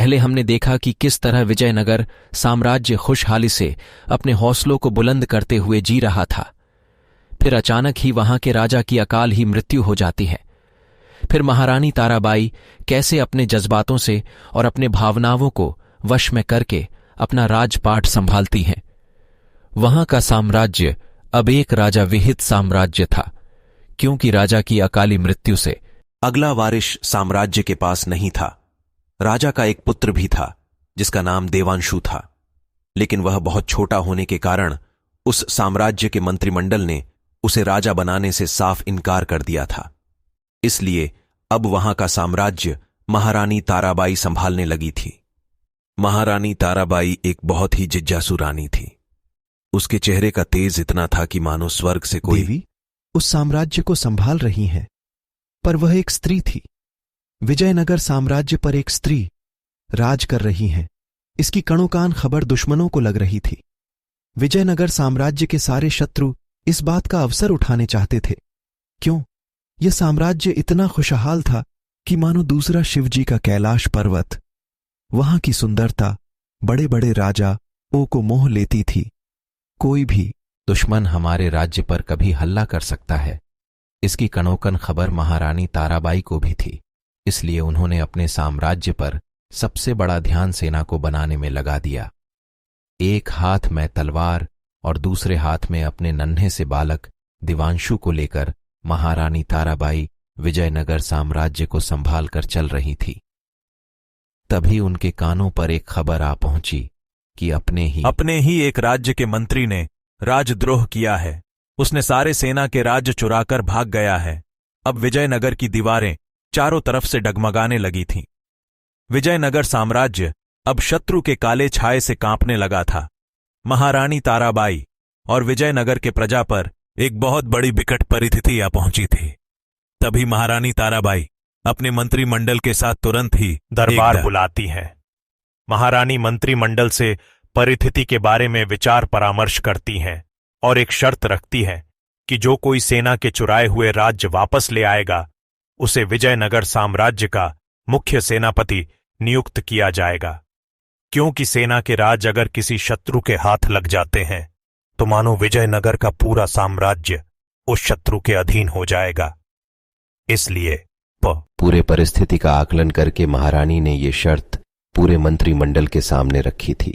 पहले हमने देखा कि किस तरह विजयनगर साम्राज्य खुशहाली से अपने हौसलों को बुलंद करते हुए जी रहा था। फिर अचानक ही वहां के राजा की अकाल ही मृत्यु हो जाती है। फिर महारानी ताराबाई कैसे अपने जज्बातों से और अपने भावनाओं को वश में करके अपना राजपाट संभालती हैं। वहां का साम्राज्य अब एक राजा विहित साम्राज्य था, क्योंकि राजा की अकाली मृत्यु से अगला वारिश साम्राज्य के पास नहीं था। राजा का एक पुत्र भी था जिसका नाम देवांशु था, लेकिन वह बहुत छोटा होने के कारण उस साम्राज्य के मंत्रिमंडल ने उसे राजा बनाने से साफ इनकार कर दिया था। इसलिए अब वहां का साम्राज्य महारानी ताराबाई संभालने लगी थी। महारानी ताराबाई एक बहुत ही जिज्ञासु रानी थी। उसके चेहरे का तेज इतना था कि मानो स्वर्ग से कोई देवी उस साम्राज्य को संभाल रही हैं, पर वह एक स्त्री थी। विजयनगर साम्राज्य पर एक स्त्री राज कर रही हैं, इसकी कणोकान खबर दुश्मनों को लग रही थी। विजयनगर साम्राज्य के सारे शत्रु इस बात का अवसर उठाने चाहते थे। क्यों? यह साम्राज्य इतना खुशहाल था कि मानो दूसरा शिवजी का कैलाश पर्वत। वहां की सुंदरता बड़े बड़े राजाओं को मोह लेती थी। कोई भी दुश्मन हमारे राज्य पर कभी हमला कर सकता है, इसकी कणोकन खबर महारानी ताराबाई को भी थी। इसलिए उन्होंने अपने साम्राज्य पर सबसे बड़ा ध्यान सेना को बनाने में लगा दिया। एक हाथ में तलवार और दूसरे हाथ में अपने नन्हे से बालक दिवांशु को लेकर महारानी ताराबाई विजयनगर साम्राज्य को संभाल कर चल रही थी। तभी उनके कानों पर एक खबर आ पहुंची कि अपने ही एक राज्य के मंत्री ने राजद्रोह किया है। उसने सारे सेना के राज्य चुराकर भाग गया है। अब विजयनगर की दीवारें चारों तरफ से डगमगाने लगी थीं। विजयनगर साम्राज्य अब शत्रु के काले छाये से कांपने लगा था। महारानी ताराबाई और विजयनगर के प्रजा पर एक बहुत बड़ी विकट परिस्थिति आ पहुंची थी। तभी महारानी ताराबाई अपने मंत्रिमंडल के साथ तुरंत ही दरबार बुलाती हैं। महारानी मंत्रिमंडल से परिस्थिति के बारे में विचार परामर्श करती हैं और एक शर्त रखती है कि जो कोई सेना के चुराए हुए राज्य वापस ले आएगा उसे विजयनगर साम्राज्य का मुख्य सेनापति नियुक्त किया जाएगा। क्योंकि सेना के राज अगर किसी शत्रु के हाथ लग जाते हैं तो मानो विजयनगर का पूरा साम्राज्य उस शत्रु के अधीन हो जाएगा। इसलिए पूरे परिस्थिति का आकलन करके महारानी ने ये शर्त पूरे मंत्रिमंडल के सामने रखी थी।